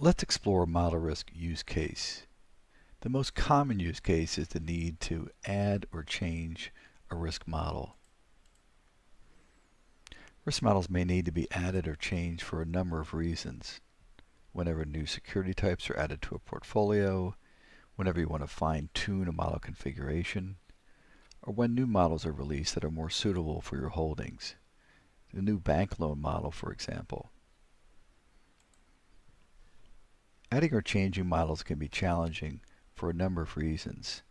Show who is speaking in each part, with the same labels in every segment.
Speaker 1: Let's explore a model risk use case. The most common use case is the need to add or change a risk model. Risk models may need to be added or changed for a number of reasons. Whenever new security types are added to a portfolio, whenever you want to fine-tune a model configuration, or when new models are released that are more suitable for your holdings. The new bank loan model, for example. Adding or changing models can be challenging for a number of reasons.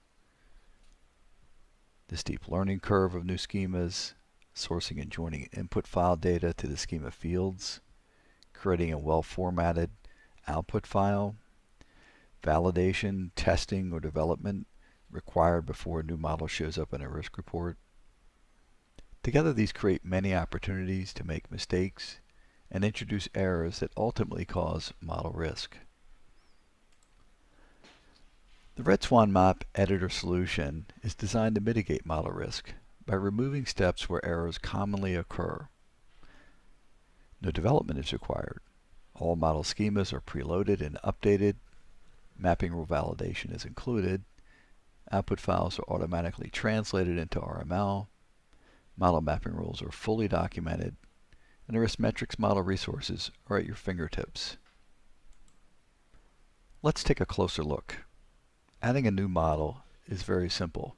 Speaker 1: The steep learning curve of new schemas, sourcing and joining input file data to the schema fields, creating a well-formatted output file, validation, testing, or development required before a new model shows up in a risk report. Together, these create many opportunities to make mistakes and introduce errors that ultimately cause model risk. The Red Swan map editor solution is designed to mitigate model risk by removing steps where errors commonly occur. No development is required. All model schemas are preloaded and updated. Mapping rule validation is included. Output files are automatically translated into RML. Model mapping rules are fully documented. And the RiskMetrics model resources are at your fingertips. Let's take a closer look. Adding a new model is very simple.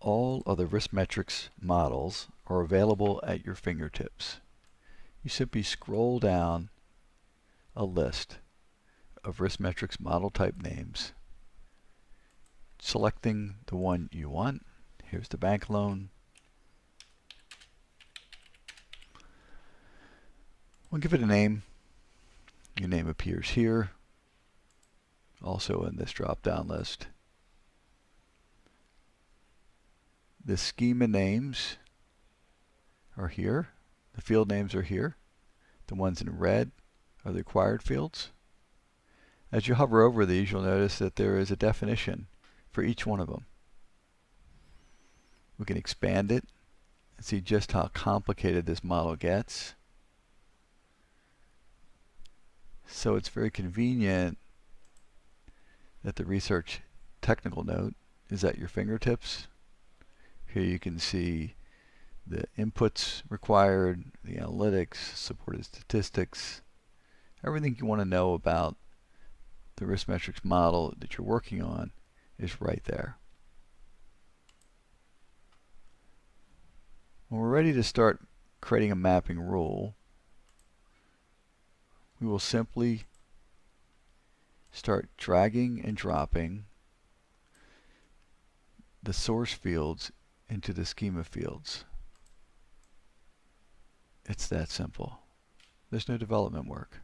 Speaker 1: All of the RiskMetrics models are available at your fingertips. You simply scroll down a list of RiskMetrics model type names, selecting the one you want. Here's the bank loan. We'll give it a name. Your name appears here, also in this drop-down list. The schema names are here. The field names are here. The ones in red are the required fields. As you hover over these, you'll notice that there is a definition for each one of them. We can expand it and see just how complicated this model gets. So it's very convenient that the research technical note is at your fingertips. Here you can see the inputs required, the analytics, supported statistics, everything you want to know about the RiskMetrics model that you're working on is right there. When we're ready to start creating a mapping rule, we will simply start dragging and dropping the source fields into the schema fields. It's that simple. There's no development work.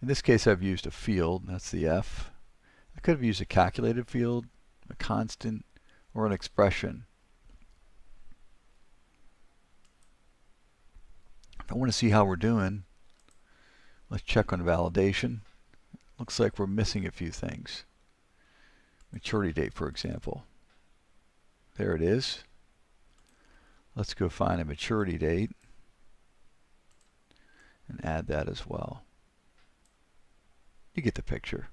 Speaker 1: In this case, I've used a field, that's the F. I could have used a calculated field, a constant, or an expression. If I want to see how we're doing, let's check on validation. Looks like we're missing a few things. Maturity date, for example. There it is. Let's go find a maturity date and add that as well. You get the picture.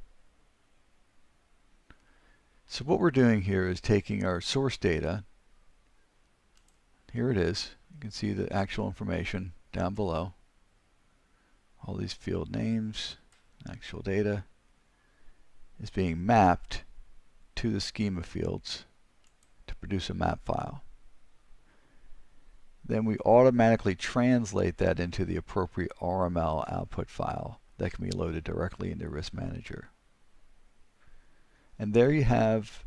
Speaker 1: So what we're doing here is taking our source data. Here it is. You can see the actual information down below. All these field names, actual data is being mapped to the schema fields to produce a map file. Then we automatically translate that into the appropriate RML output file that can be loaded directly into Risk Manager. And there you have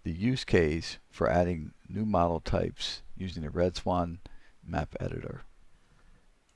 Speaker 1: the use case for adding new model types using the Red Swan map editor.